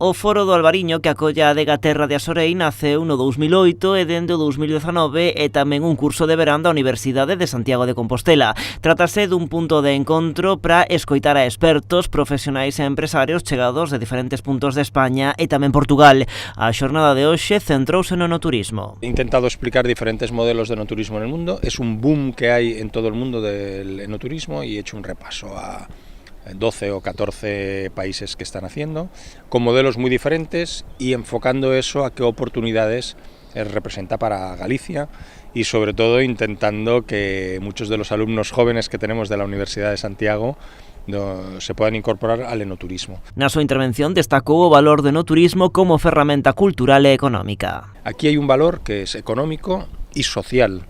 O Foro do Albariño, que acolla a adega Terra de Asorei, naceu no 2008 e dende o 2019 é tamén un curso de verán da Universidade de Santiago de Compostela. Trátase dun punto de encontro para escoitar a expertos, profesionais e empresarios chegados de diferentes puntos de España e tamén Portugal. A xornada de hoxe centrouse no enoturismo. He intentado explicar diferentes modelos de enoturismo en el mundo. Es un boom que hay en todo el mundo del enoturismo y he hecho un repaso a 12 o 14 países que están haciendo, con modelos muy diferentes y enfocando eso a qué oportunidades representa para Galicia y sobre todo intentando que muchos de los alumnos jóvenes que tenemos de la Universidad de Santiago se puedan incorporar al enoturismo. Na súa intervención destacou o valor do enoturismo como ferramenta cultural e económica. Aquí hay un valor que es económico y social.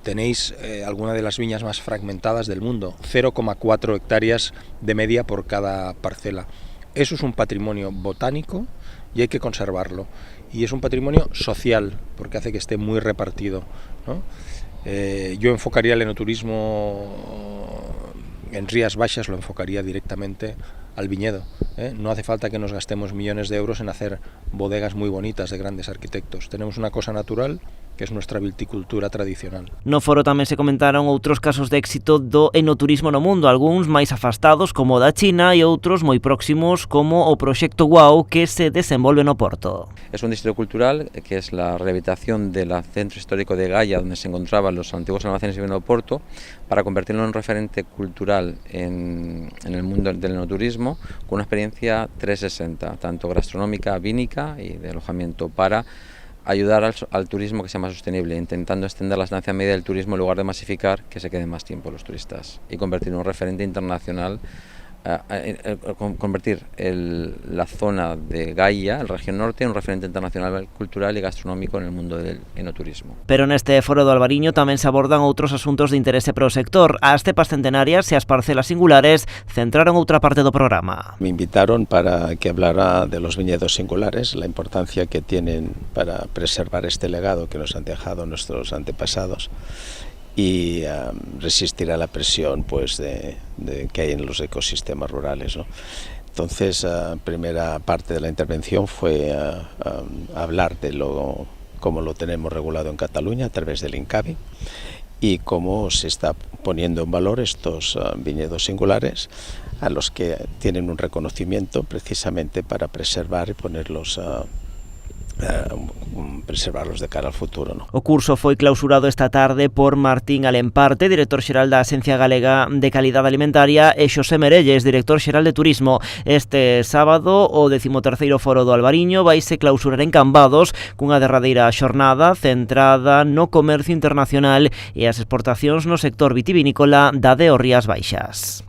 Tenéis alguna de las viñas más fragmentadas del mundo, 0,4 hectáreas de media por cada parcela. Eso es un patrimonio botánico y hay que conservarlo. Y es un patrimonio social, porque hace que esté muy repartido, ¿no? Yo enfocaría el enoturismo en Rías Baixas, lo enfocaría directamente al viñedo. No hace falta que nos gastemos millones de euros en hacer bodegas muy bonitas de grandes arquitectos. Tenemos una cosa natural, que es nuestra viticultura tradicional. No foro tamén se comentaron outros casos de éxito do enoturismo no mundo, algúns máis afastados como o da China e outros moi próximos como o proxecto Guau que se desenvolve no Porto. Es un distrito cultural que es la rehabilitación del centro histórico de Gaia, donde se encontraban los antiguos almacenes de vino do Porto, para convertirlo en un referente cultural en el mundo del enoturismo, con una experiencia 360, tanto gastronómica, vínica y de alojamiento, para ayudar al turismo que sea más sostenible, intentando extender la estancia media del turismo en lugar de masificar, que se queden más tiempo los turistas y convertir en un referente internacional, convertir la zona de Gaia, la región norte, en un referente internacional cultural y gastronómico en el mundo del enoturismo. Pero neste foro do Albariño tamén se abordan outros asuntos de interese para o sector. As cepas centenarias e as parcelas singulares centraron outra parte do programa. Me invitaron para que hablara de los viñedos singulares, la importancia que tienen para preservar este legado que nos han dejado nuestros antepasados y resistir a la presión pues que hay en los ecosistemas rurales, ¿no? Entonces, la primera parte de la intervención fue hablar de cómo lo tenemos regulado en Cataluña a través del INCAVI y cómo se está poniendo en valor estos viñedos singulares a los que tienen un reconocimiento precisamente para preservar y ponerlos preservarlos de cara al futuro, ¿no? O curso foi clausurado esta tarde por Martín Alemparte, director xeral da Axencia Galega de Calidade Alimentaria, e Xosé Merelles, director xeral de Turismo. Este sábado, o 13º Foro do Albariño vaise clausurar en Cambados cunha derradeira xornada centrada no comercio internacional e as exportacións no sector vitivinícola da de Rías Baixas.